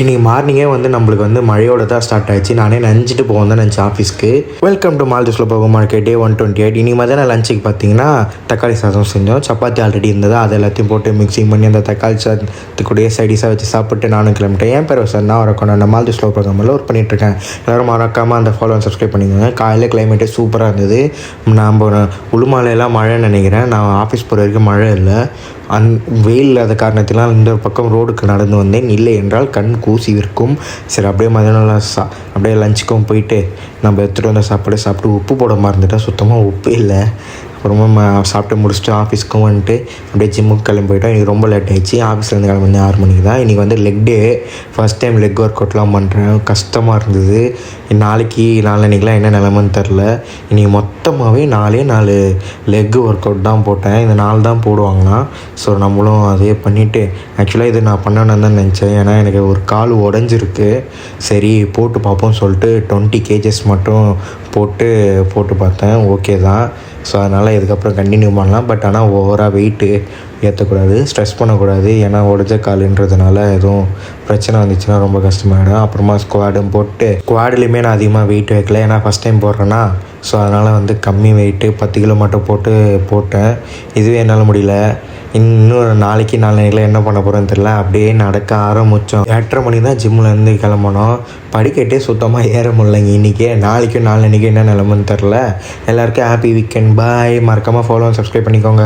இன்றைக்கி மார்னிங்கே வந்து நம்மளுக்கு வந்து மழையோட தான் ஸ்டார்ட் ஆயிடுச்சு. நானே நினச்சிட்டு போவோம் தான் நினச்சேன் ஆஃபீஸ்க்கு. வெல்கம் டு மால்திவ்ஸில் போகும் மார்க்கெட் டே 128. இன்றைக்கி மதியானம் லஞ்சுக்கு பார்த்தீங்கன்னா தக்காளி சாதம் செஞ்சோம். சப்பாத்தி ஆல்ரெடி இருந்தது, அது எல்லாத்தையும் போட்டு மிக்சிங் பண்ணி அந்த தக்காளி சாதத்துக்குடைய சைடிஸாக வச்சு சாப்பிட்டு நானும் கிளம்பிட்டேன். என் பேர் சார், நான் வரக்கணும். நான் மால்திவ்ஸில் ப்ரோக்ராமில் ஒர்க் பண்ணிகிட்ருக்கேன். எல்லோரும் மறக்காமல் அந்த ஃபாலோ சப்ஸ்கிரைப் பண்ணிக்கோங்க. காலையில் கிளைமேட்டே சூப்பராக இருந்தது. நம்ம உளுமலையெல்லாம் மழைன்னு நினைக்கிறேன். நான் ஆஃபீஸ் போகிற வரைக்கும் மழை இல்லை. வெயில் இல்லாத காரணத்தினால் இந்த ஒரு பக்கம் ரோடுக்கு நடந்து வந்தேன். இல்லை என்றால் கண் கூசி விற்கும். சரி, அப்படியே மதியானம் அப்படியே லஞ்சுக்கும் போயிட்டு நம்ம எடுத்துகிட்டு வந்த சாப்பிட்டு உப்பு போட மறந்துட்டேன். சுத்தமாக உப்பு இல்லை. அப்புறமா சாப்பிட்டு முடிச்சுட்டு ஆஃபீஸ்க்கும் வந்துட்டு அப்படியே ஜிம்முக்கு கிளம்பி போயிட்டோம். இன்றைக்கி ரொம்ப லேட் ஆகிடுச்சு. ஆஃபீஸ்லேருந்து கிளம்பி 6 மணிக்கு தான். இன்றைக்கி வந்து leg day. First time leg work அவுட்லாம் பண்ணுறேன். கஷ்டமாக இருந்தது. நாளைக்கெலாம் என்ன நிலமைன்னு தெரில. இன்றைக்கி மொத்தமாகவே 4 லெக் ஒர்க் அவுட் தான் போட்டேன். இந்த 4 தான் போடுவாங்களாம். ஸோ நம்மளும் அதே பண்ணிவிட்டு, ஆக்சுவலாக இது நான் பண்ணணுன்னு தான் நினச்சேன். ஏன்னா எனக்கு ஒரு கால் உடஞ்சிருக்கு. சரி போட்டு பார்ப்போம்னு சொல்லிட்டு 20 kgs மட்டும் போட்டு பார்த்தேன். ஓகே தான். ஸோ அதனால் இதுக்கப்புறம் கண்டினியூ பண்ணலாம். பட் ஆனால் ஓவராக வெயிட்டு ஏற்றக்கூடாது, ஸ்ட்ரெஸ் பண்ணக்கூடாது. ஏன்னா உடஞ்ச காலுன்றதுனால எதுவும் பிரச்சனை வந்துச்சுன்னா ரொம்ப கஷ்டமாயிடும். அப்புறமா ஸ்குவாடுலேயுமே நான் அதிகமாக வெயிட் வைக்கல. ஏன்னா ஃபஸ்ட் டைம் போடுறேன்னா. ஸோ அதனால் வந்து கம்மி வெயிட்டு 10 கிலோ மட்டும் போட்டேன். இதுவே என்னால் முடியல. இன்னும் நாளைக்கெலாம் என்ன பண்ண போகிறேன்னு தெரியல. அப்படியே நடக்க ஆரம்பித்தோம். 8:30 மணி தான் ஜிம்முலேருந்து கிளம்பணும். படிக்கட்டே சுத்தமாக ஏற முடியலைங்க இன்றைக்கி. நாளைக்கும் என்ன நிலமைன்னு தெரில. எல்லாருக்கும் ஹாப்பி வீக்கெண்ட். பாய். மறக்காமல் ஃபாலோ சப்ஸ்கிரைப் பண்ணிக்கோங்க.